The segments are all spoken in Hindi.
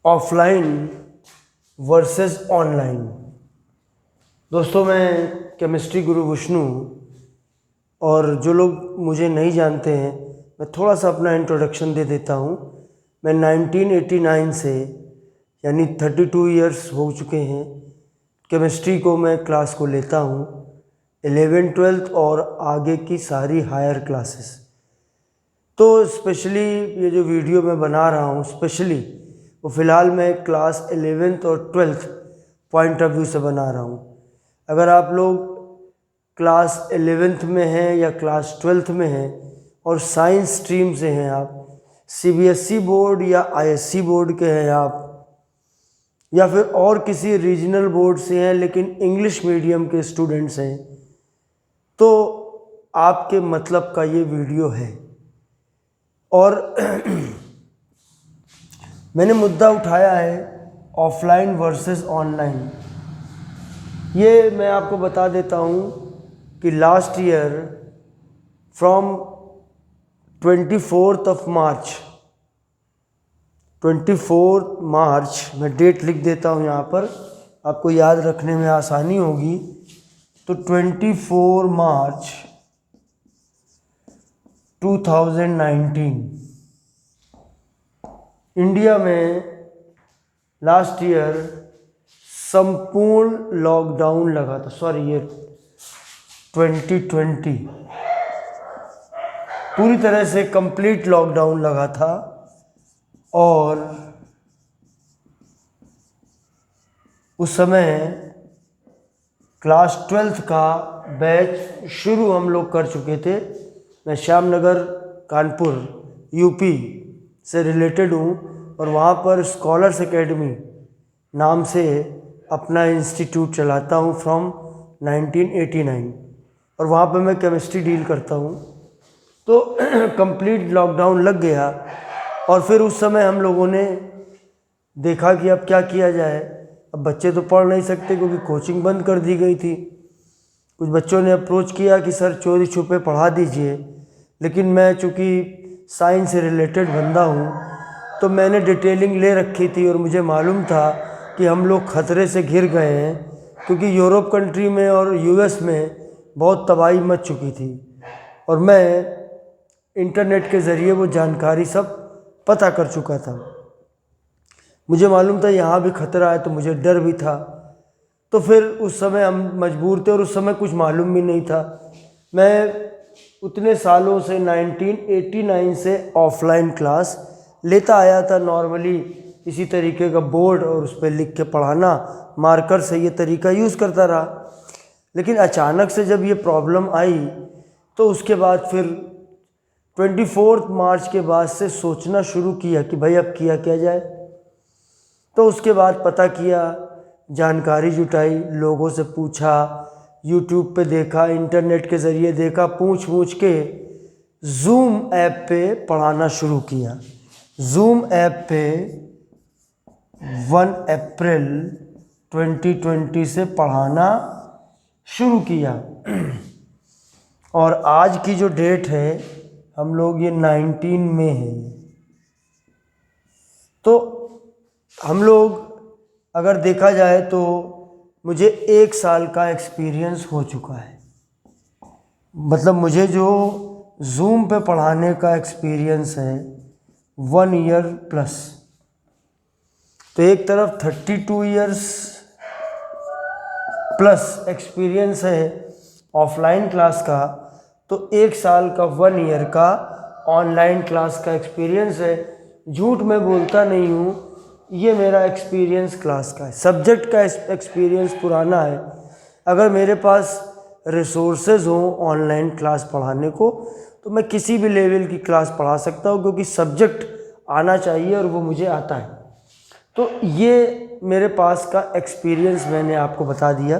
Offline versus online. दोस्तों, मैं केमिस्ट्री गुरु विष्णु, और जो लोग मुझे नहीं जानते हैं मैं थोड़ा सा अपना इंट्रोडक्शन दे देता हूँ। मैं 1989 से यानी 32 इयर्स हो चुके हैं केमिस्ट्री को मैं क्लास को लेता हूँ, 11th 12th और आगे की सारी हायर क्लासेस। तो स्पेशली ये जो वीडियो मैं बना रहा हूँ स्पेशली वो फ़िलहाल मैं क्लास 11th और 12th पॉइंट ऑफ व्यू से बना रहा हूँ। अगर आप लोग क्लास 11th में हैं या क्लास 12th में हैं और साइंस स्ट्रीम से हैं, आप सीबीएसई बोर्ड या आईएससी बोर्ड के हैं आप, या फिर और किसी रीजनल बोर्ड से हैं लेकिन इंग्लिश मीडियम के स्टूडेंट्स हैं, तो आपके मतलब का ये वीडियो है। और मैंने मुद्दा उठाया है ऑफलाइन वर्सेस ऑनलाइन। ये मैं आपको बता देता हूँ कि लास्ट ईयर फ्रॉम 24 मार्च, मैं डेट लिख देता हूँ यहाँ पर, आपको याद रखने में आसानी होगी। तो 24 मार्च 2019 इंडिया में लास्ट ईयर संपूर्ण लॉकडाउन लगा था। सॉरी, ये 2020 पूरी तरह से कंप्लीट लॉकडाउन लगा था। और उस समय क्लास 12th का बैच शुरू हम लोग कर चुके थे। मैं श्यामनगर कानपुर यूपी से रिलेटेड हूँ और वहाँ पर स्कॉलर्स एकेडमी नाम से अपना इंस्टीट्यूट चलाता हूँ फ्रॉम 1989, और वहाँ पर मैं केमिस्ट्री डील करता हूँ। तो कंप्लीट लॉकडाउन लग गया और फिर उस समय हम लोगों ने देखा कि अब क्या किया जाए। अब बच्चे तो पढ़ नहीं सकते क्योंकि कोचिंग बंद कर दी गई थी। कुछ बच्चों ने अप्रोच किया कि सर चोरी छुपे पढ़ा दीजिए, लेकिन मैं चूँकि साइंस से रिलेटेड बंदा हूँ तो मैंने डिटेलिंग ले रखी थी और मुझे मालूम था कि हम लोग खतरे से घिर गए हैं, क्योंकि यूरोप कंट्री में और यूएस में बहुत तबाही मच चुकी थी और मैं इंटरनेट के ज़रिए वो जानकारी सब पता कर चुका था। मुझे मालूम था यहाँ भी खतरा है, तो मुझे डर भी था। तो फिर उस समय हम मजबूर थे और उस समय कुछ मालूम भी नहीं था। मैं उतने सालों से 1989 से ऑफलाइन क्लास लेता आया था नॉर्मली, इसी तरीके का बोर्ड और उस पर लिख के पढ़ाना, मार्कर से ये तरीका यूज़ करता रहा। लेकिन अचानक से जब ये प्रॉब्लम आई तो उसके बाद फिर 24 मार्च के बाद से सोचना शुरू किया कि भाई अब किया क्या जाए। तो उसके बाद पता किया, जानकारी जुटाई, लोगों से पूछा, यूट्यूब पे देखा, इंटरनेट के ज़रिए देखा, पूछ के जूम ऐप पे पढ़ाना शुरू किया। जूम ऐप पे 1 अप्रैल 2020 से पढ़ाना शुरू किया और आज की जो डेट है हम लोग ये 19 में हैं। तो हम लोग अगर देखा जाए तो मुझे 1 साल का एक्सपीरियंस हो चुका है। मतलब मुझे जो जूम पे पढ़ाने का एक्सपीरियंस है 1 ईयर प्लस। तो एक तरफ 32 इयर्स प्लस एक्सपीरियंस है ऑफलाइन क्लास का, तो 1 साल का 1 ईयर का ऑनलाइन क्लास का एक्सपीरियंस है। झूठ मैं बोलता नहीं हूँ, ये मेरा एक्सपीरियंस क्लास का है। सब्जेक्ट का एक्सपीरियंस पुराना है। अगर मेरे पास रिसोर्सेज हों ऑनलाइन क्लास पढ़ाने को तो मैं किसी भी लेवल की क्लास पढ़ा सकता हूँ, क्योंकि सब्जेक्ट आना चाहिए और वो मुझे आता है। तो ये मेरे पास का एक्सपीरियंस मैंने आपको बता दिया।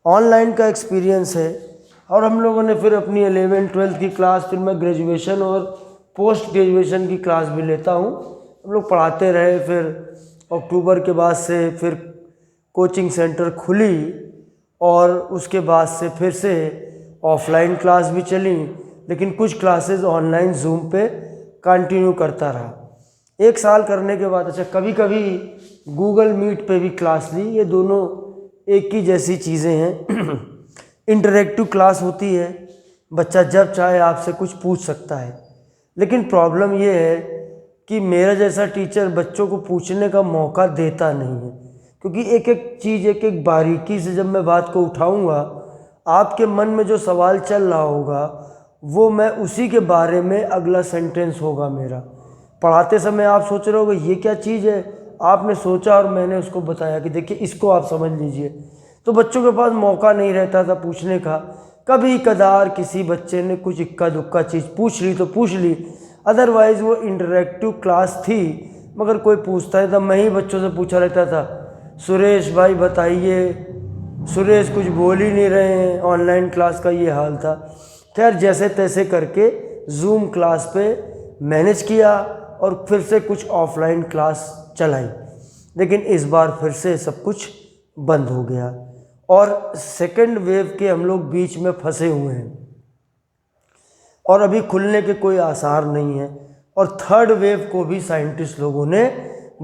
ऑनलाइन का एक्सपीरियंस है और हम लोगों ने फिर अपनी 11th 12th की क्लास, फिर मैं ग्रेजुएशन और पोस्ट ग्रेजुएशन की क्लास भी लेता हूँ, हम लोग पढ़ाते रहे। फिर अक्टूबर के बाद से फिर कोचिंग सेंटर खुली और उसके बाद से फिर से ऑफलाइन क्लास भी चली, लेकिन कुछ क्लासेस ऑनलाइन जूम पे कंटिन्यू करता रहा। 1 साल करने के बाद अच्छा कभी कभी गूगल मीट पे भी क्लास ली, ये दोनों एक ही जैसी चीज़ें हैं। इंटरेक्टिव क्लास होती है, बच्चा जब चाहे आपसे कुछ पूछ सकता है, लेकिन प्रॉब्लम ये है कि मेरा जैसा टीचर बच्चों को पूछने का मौका देता नहीं है, क्योंकि एक एक चीज़ एक एक बारीकी से जब मैं बात को उठाऊंगा, आपके मन में जो सवाल चल रहा होगा वो मैं उसी के बारे में अगला सेंटेंस होगा मेरा। पढ़ाते समय आप सोच रहे होगे ये क्या चीज़ है, आपने सोचा और मैंने उसको बताया कि देखिए इसको आप समझ लीजिए। तो बच्चों के पास मौका नहीं रहता था पूछने का। कभी कदार किसी बच्चे ने कुछ इक्का दुक्का चीज़ पूछ ली तो पूछ ली, अदरवाइज़ वो इंटरेक्टिव क्लास थी, मगर कोई पूछता है तब मैं ही बच्चों से पूछा रहता था, सुरेश भाई बताइए, सुरेश कुछ बोल ही नहीं रहे हैं। ऑनलाइन क्लास का ये हाल था। खैर जैसे तैसे करके जूम क्लास पे मैनेज किया और फिर से कुछ ऑफलाइन क्लास चलाई, लेकिन इस बार फिर से सब कुछ बंद हो गया और सेकेंड वेव के हम लोग बीच में फंसे हुए हैं और अभी खुलने के कोई आसार नहीं है। और थर्ड वेव को भी साइंटिस्ट लोगों ने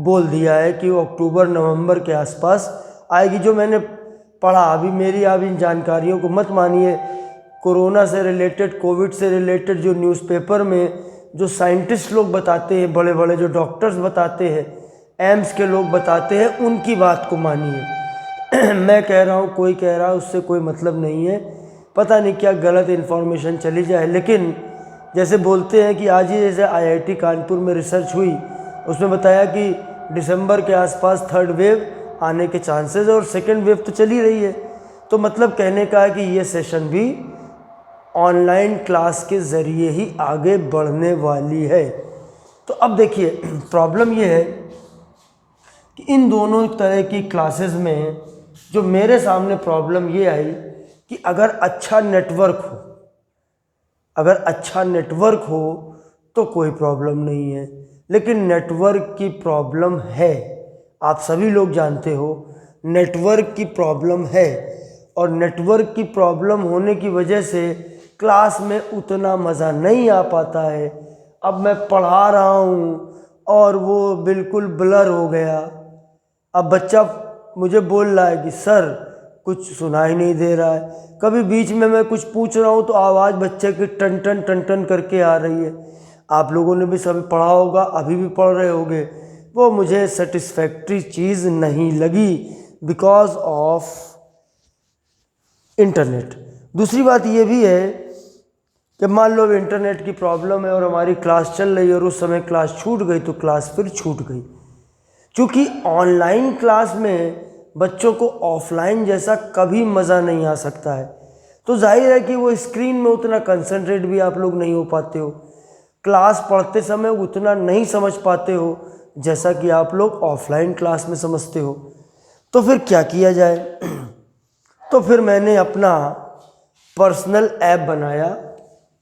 बोल दिया है कि वो अक्टूबर नवंबर के आसपास आएगी। जो मैंने पढ़ा, अभी मेरी आप इन जानकारियों को मत मानिए, कोरोना से रिलेटेड, कोविड से रिलेटेड जो न्यूज़पेपर में जो साइंटिस्ट लोग बताते हैं, बड़े बड़े जो डॉक्टर्स बताते हैं, एम्स के लोग बताते हैं, उनकी बात को मानिए। मैं कह रहा हूँ, कोई कह रहा है, उससे कोई मतलब नहीं है। पता नहीं क्या गलत इन्फॉर्मेशन चली जाए, लेकिन जैसे बोलते हैं कि आज ही जैसे आईआईटी कानपुर में रिसर्च हुई, उसमें बताया कि दिसंबर के आसपास थर्ड वेव आने के चांसेस है और सेकेंड वेव तो चली रही है। तो मतलब कहने का है कि ये सेशन भी ऑनलाइन क्लास के ज़रिए ही आगे बढ़ने वाली है। तो अब देखिए प्रॉब्लम ये है कि इन दोनों तरह की क्लासेस में जो मेरे सामने प्रॉब्लम ये आई कि अगर अच्छा नेटवर्क हो तो कोई प्रॉब्लम नहीं है, लेकिन नेटवर्क की प्रॉब्लम है। आप सभी लोग जानते हो नेटवर्क की प्रॉब्लम है और नेटवर्क की प्रॉब्लम होने की वजह से क्लास में उतना मज़ा नहीं आ पाता है। अब मैं पढ़ा रहा हूँ और वो बिल्कुल ब्लर हो गया। अब बच्चा मुझे बोल रहा है कि सर कुछ सुनाई नहीं दे रहा है। कभी बीच में मैं कुछ पूछ रहा हूँ तो आवाज़ बच्चे की टन टन टन टन करके आ रही है। आप लोगों ने भी सभी पढ़ा होगा, अभी भी पढ़ रहे होंगे। वो मुझे सेटिस्फैक्ट्री चीज़ नहीं लगी बिकॉज ऑफ इंटरनेट। दूसरी बात ये भी है कि मान लो इंटरनेट की प्रॉब्लम है और हमारी क्लास चल रही है और उस समय क्लास छूट गई तो क्लास फिर छूट गई। क्योंकि ऑनलाइन क्लास में बच्चों को ऑफलाइन जैसा कभी मज़ा नहीं आ सकता है, तो जाहिर है कि वो स्क्रीन में उतना कंसंट्रेट भी आप लोग नहीं हो पाते हो, क्लास पढ़ते समय उतना नहीं समझ पाते हो जैसा कि आप लोग ऑफलाइन क्लास में समझते हो। तो फिर क्या किया जाए? तो फिर मैंने अपना पर्सनल ऐप बनाया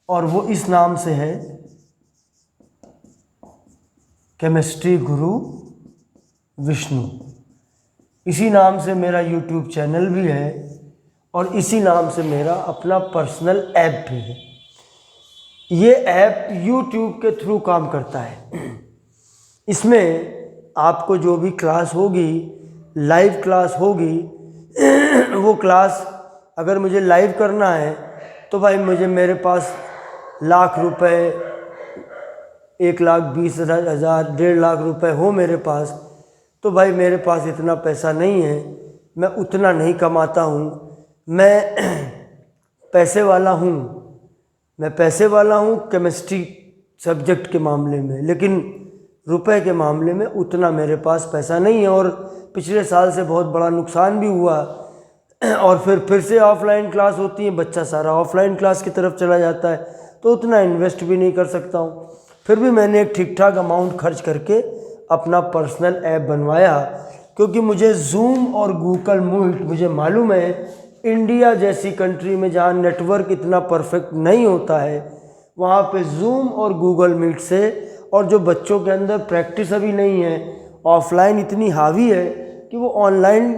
और वो इस नाम से है केमिस्ट्री गुरु विष्णु। इसी नाम से मेरा यूट्यूब चैनल भी है और इसी नाम से मेरा अपना पर्सनल ऐप भी है। ये ऐप यूट्यूब के थ्रू काम करता है। इसमें आपको जो भी क्लास होगी, लाइव क्लास होगी, वो क्लास अगर मुझे लाइव करना है तो भाई मेरे पास लाख रुपए, 1,20,000, 1.5 लाख रुपए हो मेरे पास, तो भाई मेरे पास इतना पैसा नहीं है, मैं उतना नहीं कमाता हूँ। मैं पैसे वाला हूँ केमिस्ट्री सब्जेक्ट के मामले में, लेकिन रुपए के मामले में उतना मेरे पास पैसा नहीं है और पिछले साल से बहुत बड़ा नुकसान भी हुआ। और फिर से ऑफलाइन क्लास होती है, बच्चा सारा ऑफलाइन क्लास की तरफ चला जाता है, तो उतना इन्वेस्ट भी नहीं कर सकता हूँ। फिर भी मैंने एक ठीक ठाक अमाउंट खर्च करके अपना पर्सनल ऐप बनवाया, क्योंकि मुझे जूम और गूगल मीट, मुझे मालूम है इंडिया जैसी कंट्री में जहाँ नेटवर्क इतना परफेक्ट नहीं होता है, वहाँ पे जूम और गूगल मीट से, और जो बच्चों के अंदर प्रैक्टिस अभी नहीं है, ऑफलाइन इतनी हावी है कि वो ऑनलाइन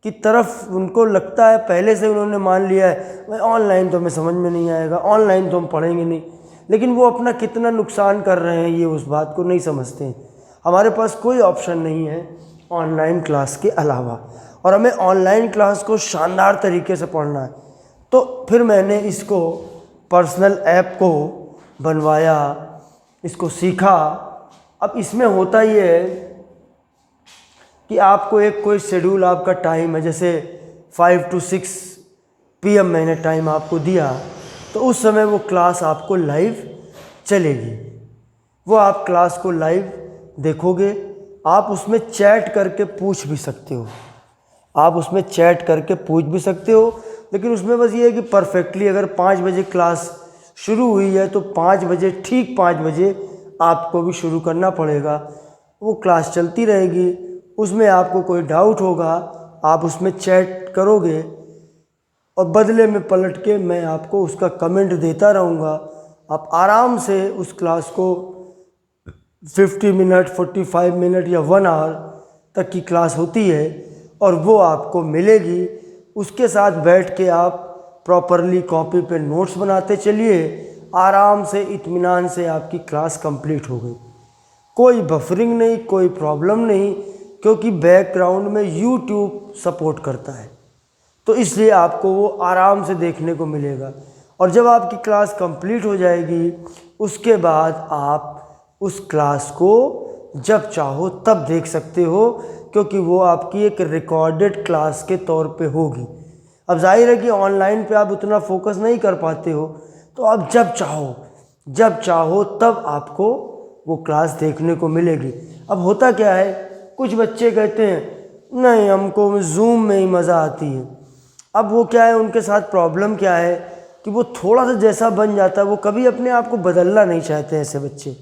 की तरफ उनको लगता है, पहले से उन्होंने मान लिया है भाई ऑनलाइन तो हमें समझ में नहीं आएगा, ऑनलाइन तो हम पढ़ेंगे नहीं। लेकिन वो अपना कितना नुकसान कर रहे हैं ये उस बात को नहीं समझते हैं। हमारे पास कोई ऑप्शन नहीं है ऑनलाइन क्लास के अलावा, और हमें ऑनलाइन क्लास को शानदार तरीके से पढ़ना है। तो फिर मैंने इसको पर्सनल ऐप को बनवाया, इसको सीखा। अब इसमें होता ये है कि आपको एक कोई शेड्यूल आपका टाइम है, जैसे 5 to 6 PM मैंने टाइम आपको दिया, तो उस समय वो क्लास आपको लाइव चलेगी। वो आप क्लास को लाइव देखोगे, आप उसमें चैट करके पूछ भी सकते हो, आप उसमें चैट करके पूछ भी सकते हो। लेकिन उसमें बस ये है कि परफेक्टली अगर 5 बजे क्लास शुरू हुई है तो 5 बजे, ठीक 5 बजे आपको भी शुरू करना पड़ेगा। वो क्लास चलती रहेगी, उसमें आपको कोई डाउट होगा आप उसमें चैट करोगे, और बदले में पलट के मैं आपको उसका कमेंट देता रहूँगा। आप आराम से उस क्लास को 50 मिनट, 45 मिनट या 1 आवर तक की क्लास होती है, और वो आपको मिलेगी। उसके साथ बैठ के आप प्रॉपरली कॉपी पे नोट्स बनाते चलिए, आराम से इत्मीनान से आपकी क्लास कंप्लीट हो गई। कोई बफरिंग नहीं, कोई प्रॉब्लम नहीं, क्योंकि बैकग्राउंड में यूट्यूब सपोर्ट करता है, तो इसलिए आपको वो आराम से देखने को मिलेगा। और जब आपकी क्लास कंप्लीट हो जाएगी, उसके बाद आप उस क्लास को जब चाहो तब देख सकते हो, क्योंकि वो आपकी एक रिकॉर्डेड क्लास के तौर पे होगी। अब जाहिर है कि ऑनलाइन पे आप उतना फोकस नहीं कर पाते हो, तो आप जब चाहो तब आपको वो क्लास देखने को मिलेगी। अब होता क्या है, कुछ बच्चे कहते हैं नहीं हमको जूम में ही मज़ा आती है। अब वो क्या है, उनके साथ प्रॉब्लम क्या है कि वो थोड़ा सा जैसा बन जाता है, वो कभी अपने आप को बदलना नहीं चाहते। ऐसे बच्चे,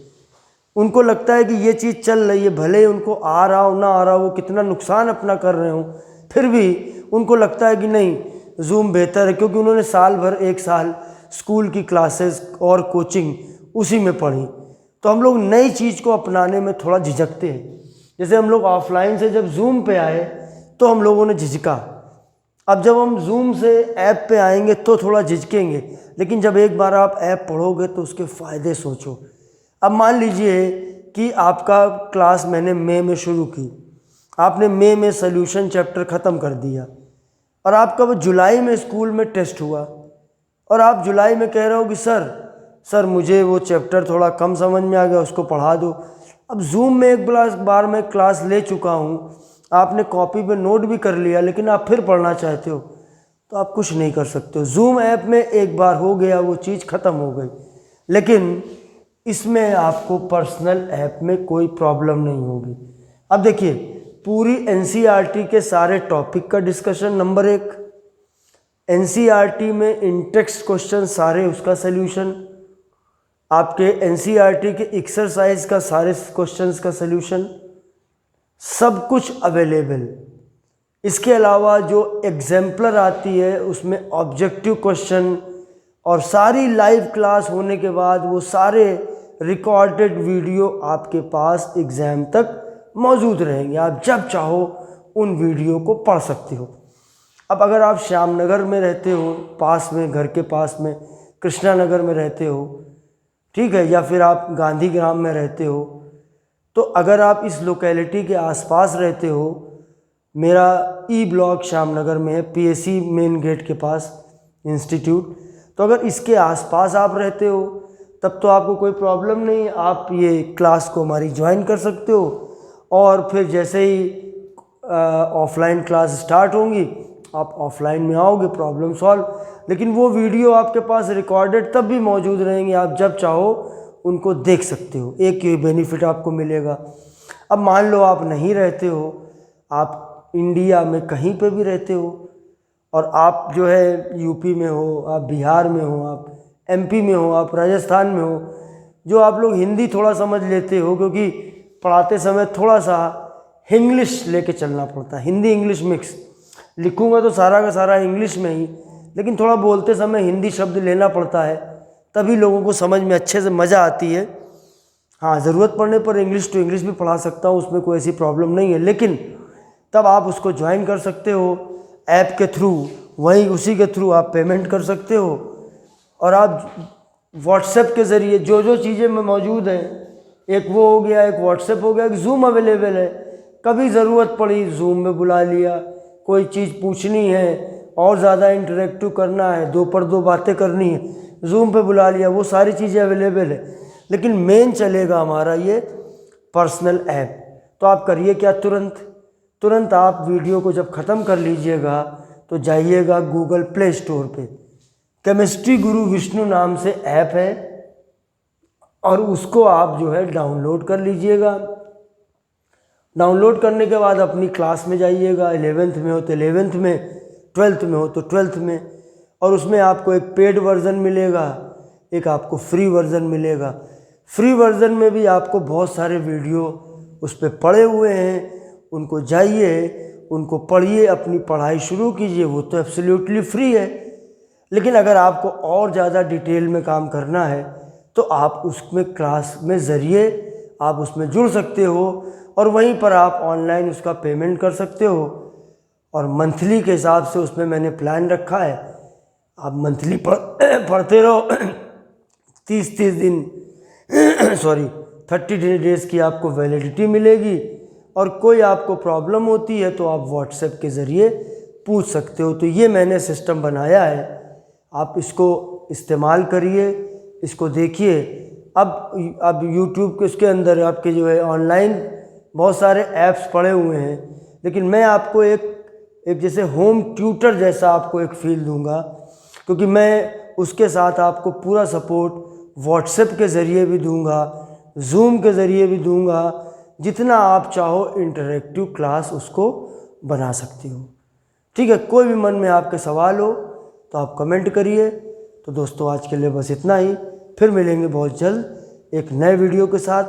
उनको लगता है कि ये चीज़ चल रही है, भले उनको आ रहा हो ना आ रहा हो, वो कितना नुकसान अपना कर रहे हो, फिर भी उनको लगता है कि नहीं जूम बेहतर है, क्योंकि उन्होंने साल भर 1 साल स्कूल की क्लासेस और कोचिंग उसी में पढ़ी। तो हम लोग नई चीज़ को अपनाने में थोड़ा झिझकते हैं। जैसे हम लोग ऑफलाइन से जब जूम पे आए तो हम लोगों ने झिझका, अब जब हम जूम से ऐप पे आएंगे तो थोड़ा झिझकेंगे, लेकिन जब एक बार आप ऐप पढ़ोगे तो उसके फ़ायदे सोचो। अब मान लीजिए कि आपका क्लास मैंने मई में शुरू की, आपने मई में सॉल्यूशन चैप्टर ख़त्म कर दिया, और आपका वो जुलाई में स्कूल में टेस्ट हुआ, और आप जुलाई में कह रहे हो कि सर मुझे वो चैप्टर थोड़ा कम समझ में आ गया, उसको पढ़ा दो। अब जूम में एक बार मैं क्लास ले चुका हूँ, आपने कॉपी पे नोट भी कर लिया, लेकिन आप फिर पढ़ना चाहते हो तो आप कुछ नहीं कर सकते हो। जूम ऐप में एक बार हो गया, वो चीज़ ख़त्म हो गई। लेकिन इसमें आपको पर्सनल ऐप में कोई प्रॉब्लम नहीं होगी। अब देखिए, पूरी एनसीईआरटी के सारे टॉपिक का डिस्कशन, नंबर 1, एनसीईआरटी में इंटेक्स्ट क्वेश्चन सारे, उसका सल्यूशन, आपके एनसीईआरटी के एक्सरसाइज का सारे क्वेश्चंस का सल्यूशन, सब कुछ अवेलेबल। इसके अलावा जो एग्जाम्पलर आती है उसमें ऑब्जेक्टिव क्वेश्चन, और सारी लाइव क्लास होने के बाद वो सारे रिकॉर्डेड वीडियो आपके पास एग्ज़ाम तक मौजूद रहेंगे। आप जब चाहो उन वीडियो को पढ़ सकते हो। अब अगर आप श्यामनगर में रहते हो, पास में, घर के पास में कृष्णा नगर में रहते हो, ठीक है, या फिर आप गांधी ग्राम में रहते हो, तो अगर आप इस लोकेलिटी के आसपास रहते हो, मेरा ई ब्लॉक श्यामनगर में है, पीएससी मेन गेट के पास इंस्टीट्यूट, तो अगर इसके आसपास आप रहते हो तब तो आपको कोई प्रॉब्लम नहीं है, आप ये क्लास को हमारी ज्वाइन कर सकते हो। और फिर जैसे ही ऑफलाइन क्लास स्टार्ट होंगी आप ऑफलाइन में आओगे, प्रॉब्लम सॉल्व। लेकिन वो वीडियो आपके पास रिकॉर्डेड तब भी मौजूद रहेंगे, आप जब चाहो उनको देख सकते हो। एक ये बेनिफिट आपको मिलेगा। अब मान लो आप नहीं रहते हो, आप इंडिया में कहीं पे भी रहते हो, और आप जो है यूपी में हो, आप बिहार में हो, आप एमपी में हो, आप राजस्थान में हो, जो आप लोग हिंदी थोड़ा समझ लेते हो, क्योंकि पढ़ाते समय थोड़ा सा इंग्लिश लेके चलना पड़ता है, हिंदी इंग्लिश मिक्स। लिखूँगा तो सारा का सारा इंग्लिश में ही, लेकिन थोड़ा बोलते समय हिंदी शब्द लेना पड़ता है, तभी लोगों को समझ में अच्छे से मज़ा आती है। हाँ, ज़रूरत पड़ने पर इंग्लिश टू इंग्लिश भी पढ़ा सकता हूँ, उसमें कोई ऐसी प्रॉब्लम नहीं है। लेकिन तब आप उसको ज्वाइन कर सकते हो ऐप के थ्रू, वहीं उसी के थ्रू आप पेमेंट कर सकते हो, और आप व्हाट्सएप के ज़रिए जो जो चीज़ें में मौजूद हैं एक वो हो गया, एक व्हाट्सएप हो गया, एक जूम अवेलेबल है। कभी ज़रूरत पड़ी जूम में बुला लिया, कोई चीज़ पूछनी है और ज़्यादा इंटरेक्टिव करना है, 2 पर 2 बातें करनी है, जूम पे बुला लिया, वो सारी चीज़ें अवेलेबल है। लेकिन मेन चलेगा हमारा ये पर्सनल ऐप। तो आप करिए क्या, तुरंत आप वीडियो को जब ख़त्म कर लीजिएगा तो जाइएगा गूगल प्ले स्टोर पे, केमिस्ट्री गुरु विष्णु नाम से ऐप है और उसको आप जो है डाउनलोड कर लीजिएगा। डाउनलोड करने के बाद अपनी क्लास में जाइएगा, 11th में हो तो 11th में, 12th में हो तो 12th में, और उसमें आपको एक पेड वर्ज़न मिलेगा, एक आपको फ्री वर्ज़न मिलेगा। फ्री वर्ज़न में भी आपको बहुत सारे वीडियो उस पर पड़े हुए हैं, उनको जाइए, उनको पढ़िए, अपनी पढ़ाई शुरू कीजिए, वो तो एब्सोल्युटली फ्री है। लेकिन अगर आपको और ज़्यादा डिटेल में काम करना है तो आप उसमें क्लास में ज़रिए आप उसमें जुड़ सकते हो और वहीं पर आप ऑनलाइन उसका पेमेंट कर सकते हो। और मंथली के हिसाब से उसमें मैंने प्लान रखा है, आप मंथली पढ़ते रहो। 30 दिन 30 डेज़ की आपको वैलिडिटी मिलेगी और कोई आपको प्रॉब्लम होती है तो आप व्हाट्सएप के ज़रिए पूछ सकते हो। तो ये मैंने सिस्टम बनाया है, आप इसको इस्तेमाल करिए, इसको देखिए। अब यूट्यूब के उसके अंदर आपके जो है ऑनलाइन बहुत सारे ऐप्स पड़े हुए हैं, लेकिन मैं आपको एक जैसे होम ट्यूटर जैसा आपको एक फ़ील दूंगा, क्योंकि मैं उसके साथ आपको पूरा सपोर्ट व्हाट्सएप के ज़रिए भी दूंगा, जूम के ज़रिए भी दूंगा। जितना आप चाहो इंटरेक्टिव क्लास उसको बना सकती हो। ठीक है, कोई भी मन में आपके सवाल हो तो आप कमेंट करिए। तो दोस्तों आज के लिए बस इतना ही, फिर मिलेंगे बहुत जल्द एक नए वीडियो के साथ।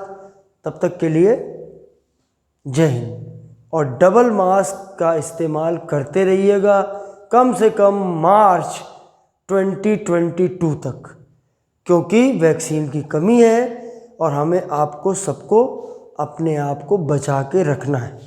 तब तक के लिए जय हिंद। और डबल मास्क का इस्तेमाल करते रहिएगा कम से कम मार्च 2022 तक, क्योंकि वैक्सीन की कमी है और हमें आपको सबको अपने आप को बचा के रखना है।